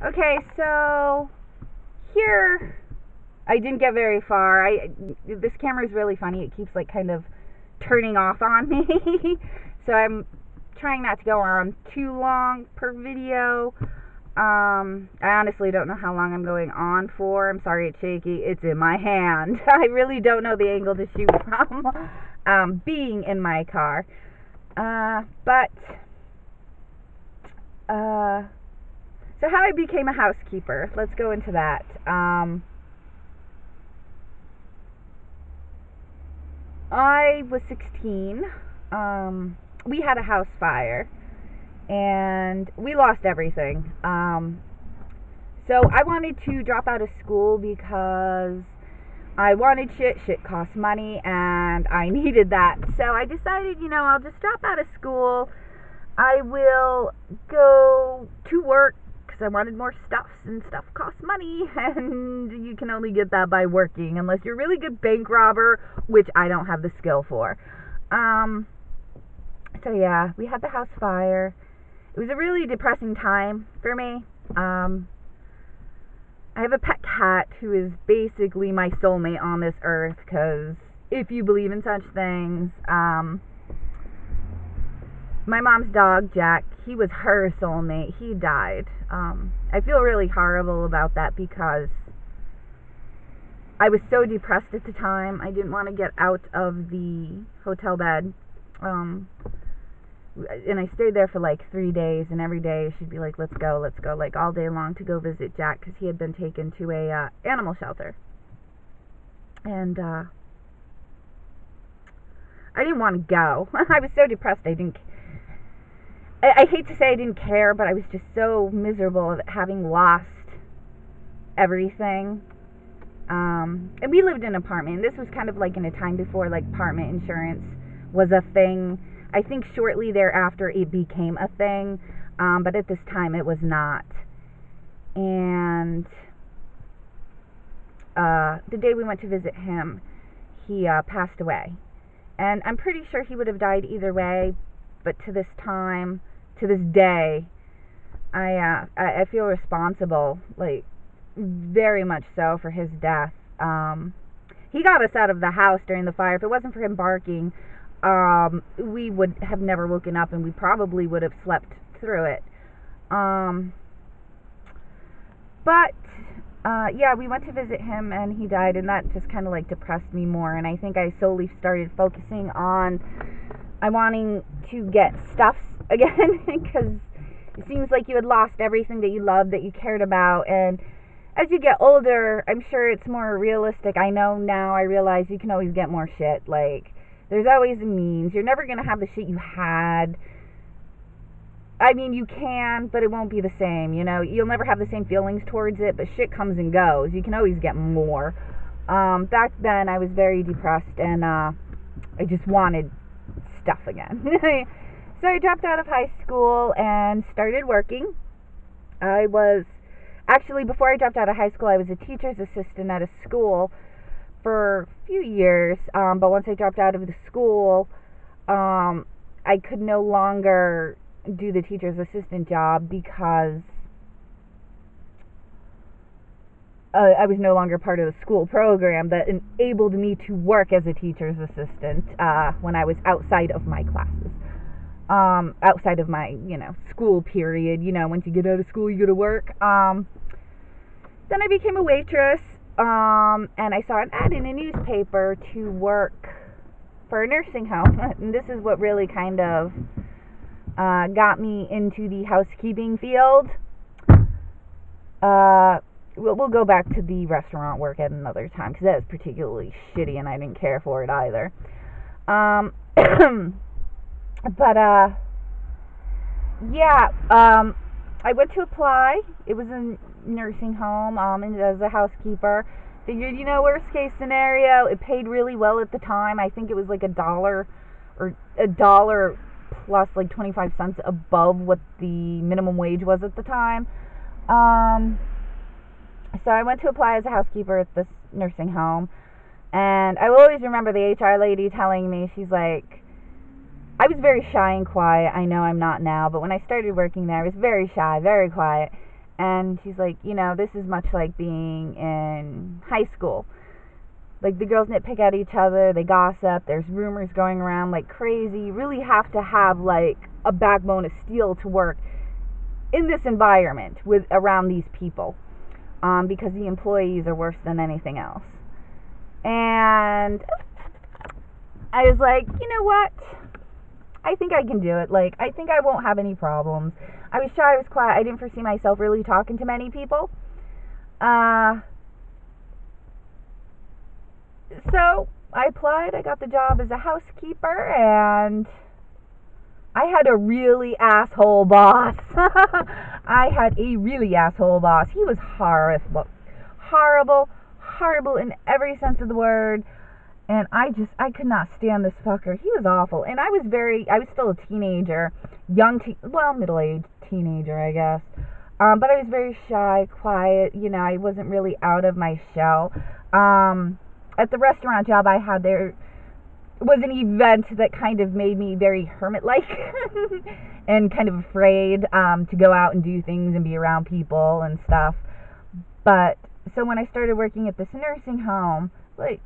Okay, so here I didn't get very far. This camera is really funny. It keeps like kind of turning off on me. So I'm trying not to go on too long per video. I honestly don't know how long I'm going on for. I'm sorry it's shaky. It's in my hand. I really don't know the angle to shoot from being in my car. But so how I became a housekeeper. Let's go into that. I was 16. We had a house fire and we lost everything. So I wanted to drop out of school because I wanted shit. Shit cost money and I needed that. So I decided, I'll just drop out of school. I will go to work because I wanted more stuff, and stuff costs money, and you can only get that by working unless you're a really good bank robber, which I don't have the skill for. So yeah, we had the house fire. It was a really depressing time for me. I have a pet cat who is basically my soulmate on this earth, because if you believe in such things, my mom's dog, Jack, he was her soulmate. He died. I feel really horrible about that because I was so depressed at the time. I didn't want to get out of the hotel bed. And I stayed there for like 3 days, and every day she'd be like, let's go, like all day long to go visit Jack because he had been taken to a animal shelter. And I didn't want to go. I was so depressed. I hate to say I didn't care, but I was just so miserable of having lost everything. And we lived in an apartment. This was kind of like in a time before like apartment insurance was a thing. I think shortly thereafter it became a thing, but at this time it was not. And the day we went to visit him, he passed away. And I'm pretty sure he would have died either way, but to this day, I feel responsible, like very much so, for his death. He got us out of the house during the fire. If it wasn't for him barking, we would have never woken up, and we probably would have slept through it. But yeah, we went to visit him and he died, and that just kind of like depressed me more. And I think I slowly started focusing on wanting to get stuff again because it seems like you had lost everything that you loved, that you cared about. And as you get older, I'm sure it's more realistic. I know now, I realize you can always get more shit. Like, there's always a means. You're never going to have the shit you had. I mean, you can, but it won't be the same, You'll never have the same feelings towards it, but shit comes and goes. You can always get more. Back then, I was very depressed, and I just wanted stuff again. So I dropped out of high school and started working. Before I dropped out of high school, I was a teacher's assistant at a school for a few years, but once I dropped out of the school, I could no longer do the teacher's assistant job because I was no longer part of the school program that enabled me to work as a teacher's assistant when I was outside of my classes, outside of my school period. Once you get out of school, you go to work. Then I became a waitress, and I saw an ad in a newspaper to work for a nursing home, and this is what really kind of got me into the housekeeping field. We'll go back to the restaurant work at another time because that was particularly shitty and I didn't care for it either. But yeah, I went to apply. It was a nursing home, and as a housekeeper. Figured, worst case scenario, it paid really well at the time. I think it was like $1 or $1 plus like 25 cents above what the minimum wage was at the time. So I went to apply as a housekeeper at this nursing home, and I will always remember the HR lady telling me, she's like, I was very shy and quiet. I know I'm not now, but when I started working there, I was very shy, very quiet. And she's like, this is much like being in high school. Like, the girls nitpick at each other, they gossip, there's rumors going around like crazy. You really have to have, like, a backbone of steel to work in this environment with around these people, because the employees are worse than anything else. And I was like, you know what? I think I can do it. Like, I think I won't have any problems. I was shy, I was quiet, I didn't foresee myself really talking to many people. So I applied, I got the job as a housekeeper, and I had a really asshole boss. I had a really asshole boss. He was horrible in every sense of the word. And I could not stand this fucker. He was awful. And I was still a teenager, middle-aged teenager, I guess. But I was very shy, quiet. I wasn't really out of my shell. At the restaurant job I had, there was an event that kind of made me very hermit-like and kind of afraid to go out and do things and be around people and stuff. But so when I started working at this nursing home, like,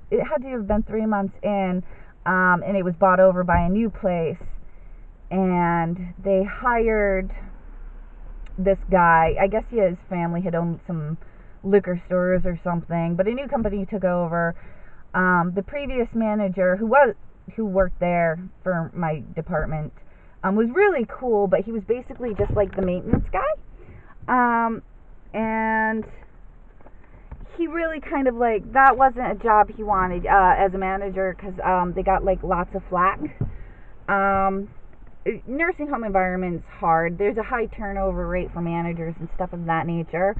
it had to have been 3 months in, and it was bought over by a new place, and they hired this guy. I guess his family had owned some liquor stores or something, but a new company took over. The previous manager who worked there for my department was really cool, but he was basically just like the maintenance guy. And he really kind of, like, that wasn't a job he wanted as a manager, because they got, like, lots of flack. Nursing home environment's hard. There's a high turnover rate for managers and stuff of that nature.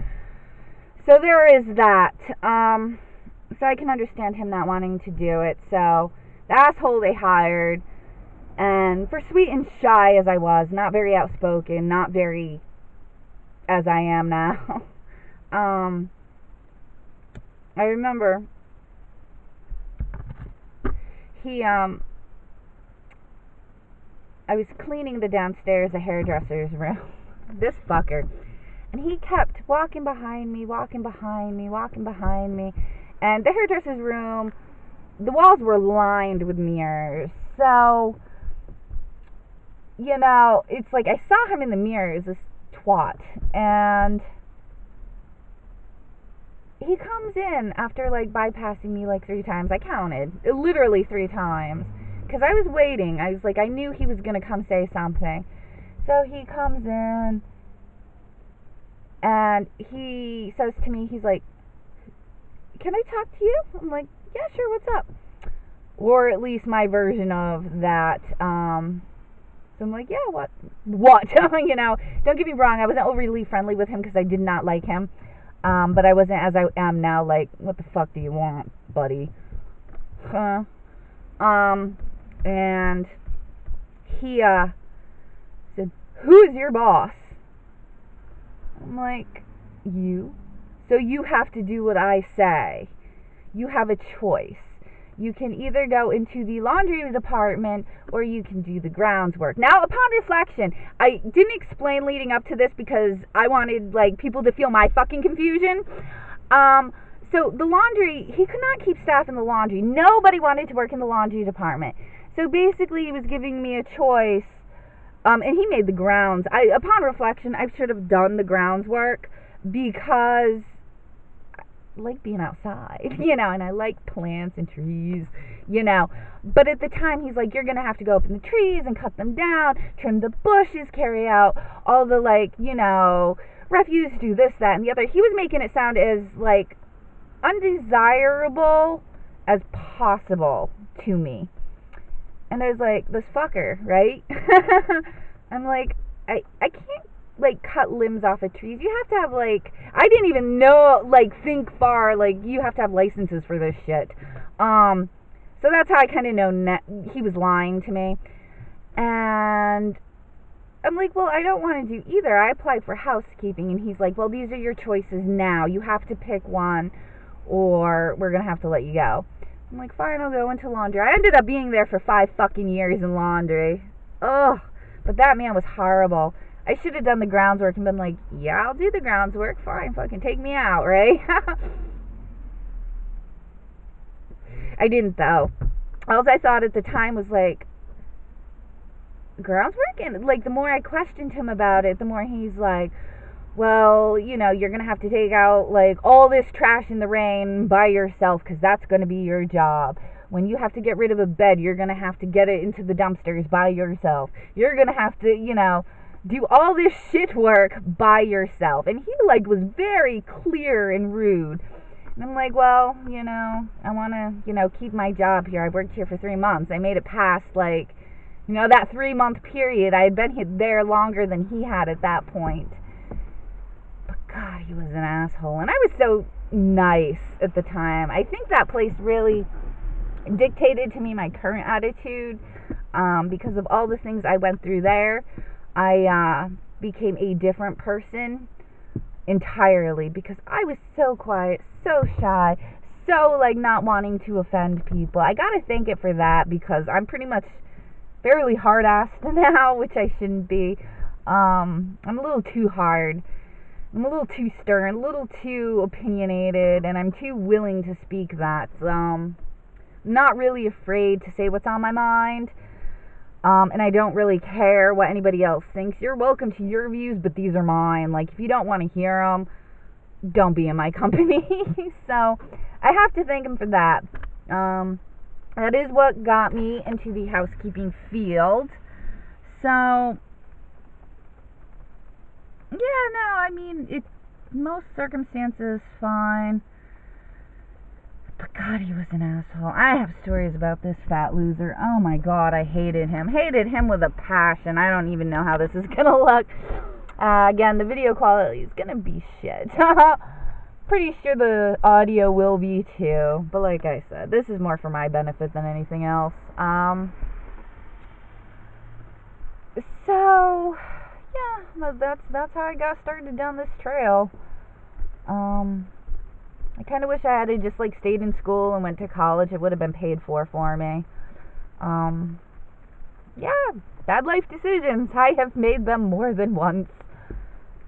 So there is that. So I can understand him not wanting to do it. So the asshole they hired, and for sweet and shy as I was, not very outspoken, not very as I am now, I remember I was cleaning the downstairs, the hairdresser's room, this fucker, and he kept walking behind me, and the hairdresser's room, the walls were lined with mirrors, so, it's like I saw him in the mirrors, this twat, and he comes in after, like, bypassing me, like, 3 times. I counted. Literally 3 times. Because I was waiting. I knew he was going to come say something. So he comes in, and he says to me, he's like, "Can I talk to you?" I'm like, "Yeah, sure, what's up?" Or at least my version of that. So I'm like, "Yeah, what?" Don't get me wrong, I wasn't overly friendly with him because I did not like him. But I wasn't as I am now, like, "What the fuck do you want, buddy?" And he said, "Who's your boss?" I'm like, "You. So you have to do what I say. You have a choice. You can either go into the laundry department or you can do the grounds work." Now, upon reflection, I didn't explain leading up to this because I wanted, like, people to feel my fucking confusion. So the laundry, he could not keep staff in the laundry. Nobody wanted to work in the laundry department. So basically, he was giving me a choice, and he made the grounds. Upon reflection, I should have done the grounds work because I like being outside, and I like plants and trees, But at the time, he's like, "You're going to have to go up in the trees and cut them down, trim the bushes, carry out all the, like, refuse, do this, that, and the other." He was making it sound as, like, undesirable as possible to me. And I was like, "This fucker, right?" I'm like, I can't, like, cut limbs off of trees. You have to have, like, I didn't even know, like, think far, like, you have to have licenses for this shit. So that's how I kind of know he was lying to me. And I'm like, "Well, I don't want to do either. I applied for housekeeping." And he's like, "Well, these are your choices now. You have to pick one or we're going to have to let you go." I'm like, "Fine, I'll go into laundry." I ended up being there for 5 fucking years in laundry. Ugh. But that man was horrible. I should have done the groundswork and been like, yeah, I'll do the groundswork, fine, fucking take me out, right? I didn't, though. All I thought at the time was like, groundswork? And like, the more I questioned him about it, the more he's like, well, you're going to have to take out like all this trash in the rain by yourself because that's going to be your job. When you have to get rid of a bed, you're going to have to get it into the dumpsters by yourself. You're going to have to, do all this shit work by yourself. And he like was very clear and rude. And I'm like, well, I want to, keep my job here. I worked here for 3 months. I made it past like, that 3-month period. I had been there longer than he had at that point. God, he was an asshole. And I was so nice at the time. I think that place really dictated to me my current attitude. Because of all the things I went through there, I became a different person entirely. Because I was so quiet, so shy, so like not wanting to offend people. I gotta thank it for that because I'm pretty much fairly hard-assed now, which I shouldn't be. I'm a little too hard. I'm a little too stern, a little too opinionated, and I'm too willing to speak that. Not really afraid to say what's on my mind, and I don't really care what anybody else thinks. You're welcome to your views, but these are mine. Like, if you don't want to hear them, don't be in my company. So, I have to thank him for that. That is what got me into the housekeeping field. So, yeah, no, I mean, most circumstances, fine. But God, he was an asshole. I have stories about this fat loser. Oh my God, I hated him. Hated him with a passion. I don't even know how this is gonna look. Again, the video quality is gonna be shit. Pretty sure the audio will be too. But like I said, this is more for my benefit than anything else. So... yeah, that's how I got started down this trail. I kind of wish I had just like stayed in school and went to college. It would have been paid for me. Yeah, bad life decisions. I have made them more than once,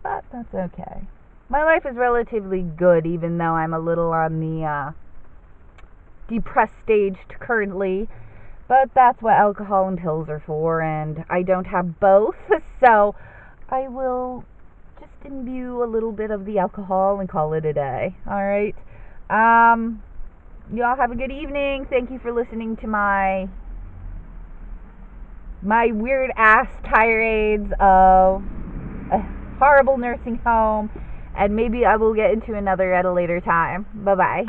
but that's okay. My life is relatively good, even though I'm a little on the depressed stage currently. But that's what alcohol and pills are for, and I don't have both, so I will just imbue a little bit of the alcohol and call it a day. Alright? Y'all have a good evening. Thank you for listening to my weird ass tirades of a horrible nursing home, and maybe I will get into another at a later time. Bye-bye.